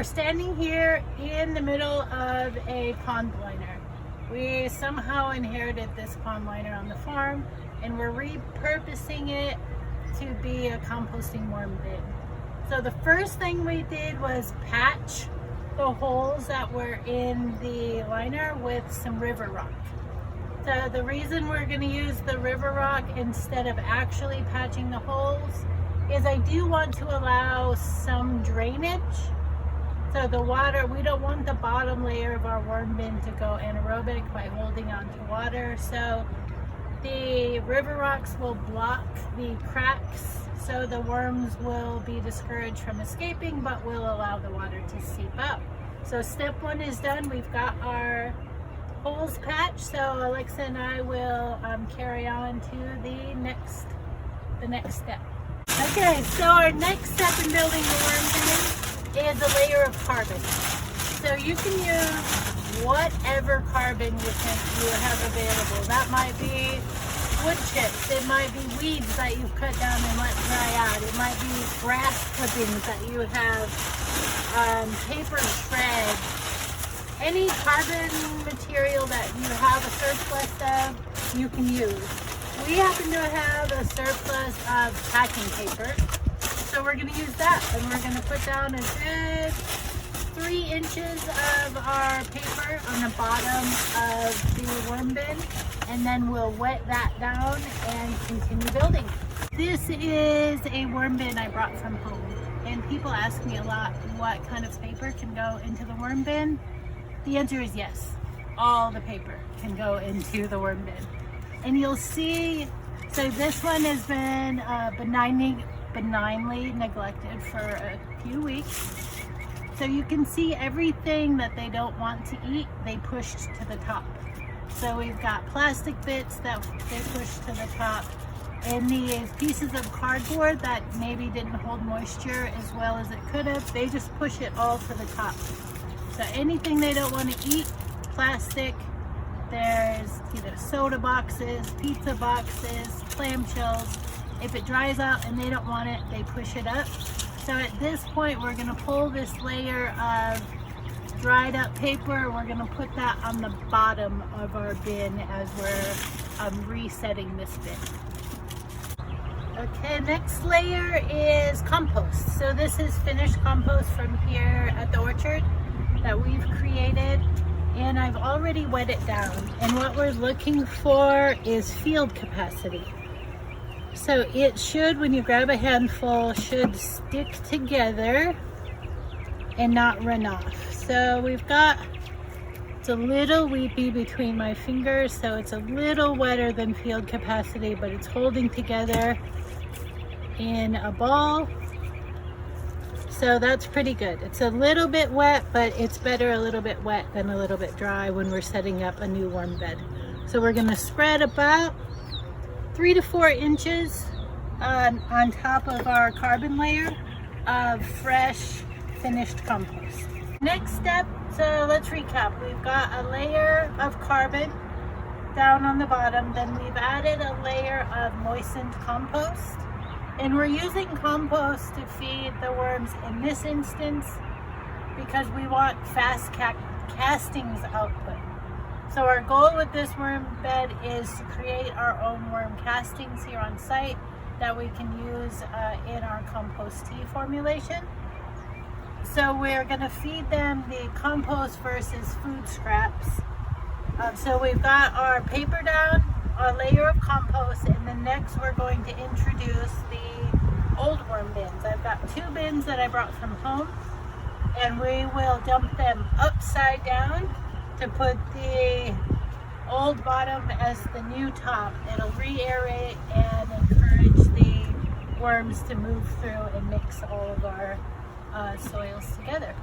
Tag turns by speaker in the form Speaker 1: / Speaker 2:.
Speaker 1: standing here in the middle of a pond liner. We somehow inherited this pond liner on the farm, and we're repurposing it to be a composting worm bin. So the first thing we did was patch the holes that were in the liner with some river rock. So the reason we're going to use the river rock instead of actually patching the holes is I do want to allow some drainage. So the water, we don't want the bottom layer of our worm bin to go anaerobic by holding on to water. So the river rocks will block the cracks, so the worms will be discouraged from escaping, but will allow the water to seep out. So step one is done. We've got our holes patched. So Alexa and I will carry on to the next step. Okay, so our next step in building the worm bin is a layer of carbon. So you can use whatever carbon you think you have available. That might be wood chips, it might be weeds that you've cut down and let dry out, it might be grass clippings that you have, paper shreds, any carbon material that you have a surplus of, you can use. We happen to have a surplus of packing paper, so we're going to use that, and we're going to put down a good 3 inches of our paper on the bottom of the worm bin, and then we'll wet that down and continue building. This is a worm bin I brought from home, and people ask me a lot what kind of paper can go into the worm bin. The answer is yes, all the paper can go into the worm bin. And you'll see, so this one has been benignly neglected for a few weeks. So you can see everything that they don't want to eat, they pushed to the top. So we've got plastic bits that they pushed to the top, and these pieces of cardboard that maybe didn't hold moisture as well as it could have, they just push it all to the top. So anything they don't want to eat, plastic, there's either soda boxes, pizza boxes, clamshells. If it dries out and they don't want it, they push it up. So at this point, we're going to pull this layer of dried up paper. We're going to put that on the bottom of our bin as we're resetting this bin. Okay, next layer is compost. So this is finished compost from here at the orchard that we've created, and I've already wet it down. And what we're looking for is field capacity. So it should, when you grab a handful, should stick together and not run off. So we've got, it's a little weepy between my fingers, so it's a little wetter than field capacity, but it's holding together in a ball. So that's pretty good. It's a little bit wet, but it's better a little bit wet than a little bit dry when we're setting up a new worm bed. So we're gonna spread about 3 to 4 inches on top of our carbon layer of fresh finished compost. Next step, so let's recap. We've got a layer of carbon down on the bottom, then we've added a layer of moistened compost, and we're using compost to feed the worms in this instance because we want fast castings output. So our goal with this worm bed is to create our own worm castings here on site that we can use in our compost tea formulation. So we're going to feed them the compost versus food scraps. So we've got our paper down, our layer of compost, and then next we're going to introduce the old worm bins. I've got 2 bins that I brought from home, and we will dump them upside down to put the old bottom as the new top. It'll re-aerate and encourage the worms to move through and mix all of our soils together.